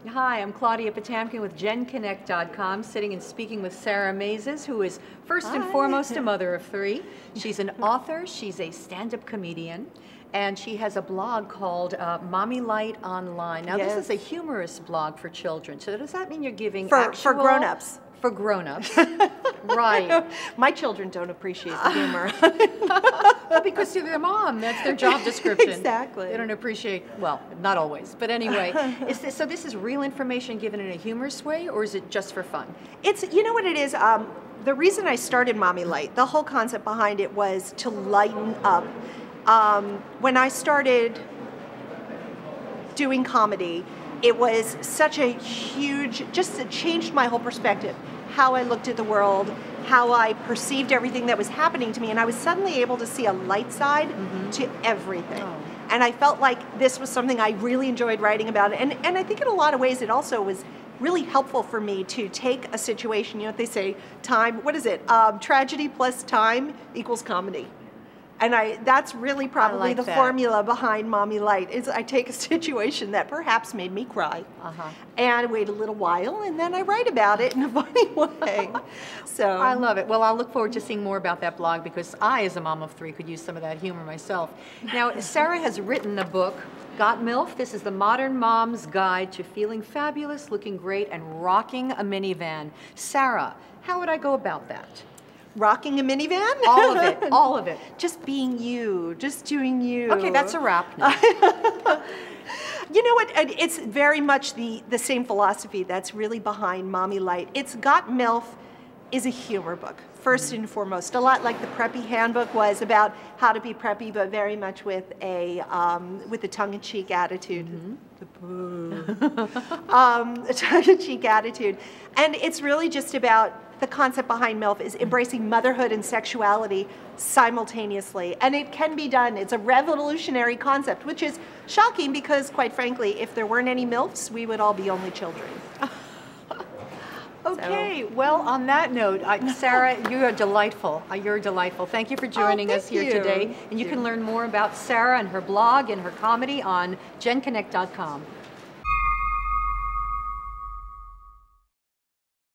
Hi, I'm Claudia Potamkin with GenConnect.com, sitting and speaking with Sarah Mazes, who is first and foremost a mother of three. She's an author, she's a stand-up comedian, and she has a blog called Mommy Light Online. Now, this is a humorous blog for children. So does that mean you're giving for grown-ups? For grown-ups, right. My children don't appreciate the humor. Well, because they're their mom, that's their job description. Exactly. They don't appreciate, well, not always, but anyway. So this is real information given in a humorous way, or is it just for fun? You know what it is? The reason I started Mommy Light, the whole concept behind it was to lighten up. When I started doing comedy, it was such a huge, it changed my whole perspective, how I looked at the world, how I perceived everything that was happening to me, and I was suddenly able to see a light side to everything. Oh. And I felt like this was something I really enjoyed writing about, and I think in a lot of ways it also was really helpful for me to take a situation, you know what they say, tragedy plus time equals comedy. And that's really probably the formula behind Mommy Light, is I take a situation that perhaps made me cry, and wait a little while, and then I write about it in a funny way. So I love it. Well, I'll look forward to seeing more about that blog, because I, as a mom of three, could use some of that humor myself. Now, Sarah has written a book, Got MILF? This is the Modern Mom's Guide to Feeling Fabulous, Looking Great, and Rocking a Minivan. Sarah, how would I go about that? Rocking a minivan? All of it, all of it. Just being you, just doing you. Okay, that's a wrap now. You know what, it's very much the same philosophy that's really behind Mommy Light. It's Got MILF is a humor book, first and foremost. A lot like the Preppy Handbook was about how to be preppy, but very much with a tongue-in-cheek attitude. A tongue-in-cheek attitude. And it's really just about the concept behind MILF is embracing motherhood and sexuality simultaneously. And it can be done. It's a revolutionary concept, which is shocking because, quite frankly, if there weren't any MILFs, we would all be only children. Okay, well, on that note, Sarah, you are delightful. You're delightful. Thank you for joining us here today. And you can learn more about Sarah and her blog and her comedy on GenConnect.com.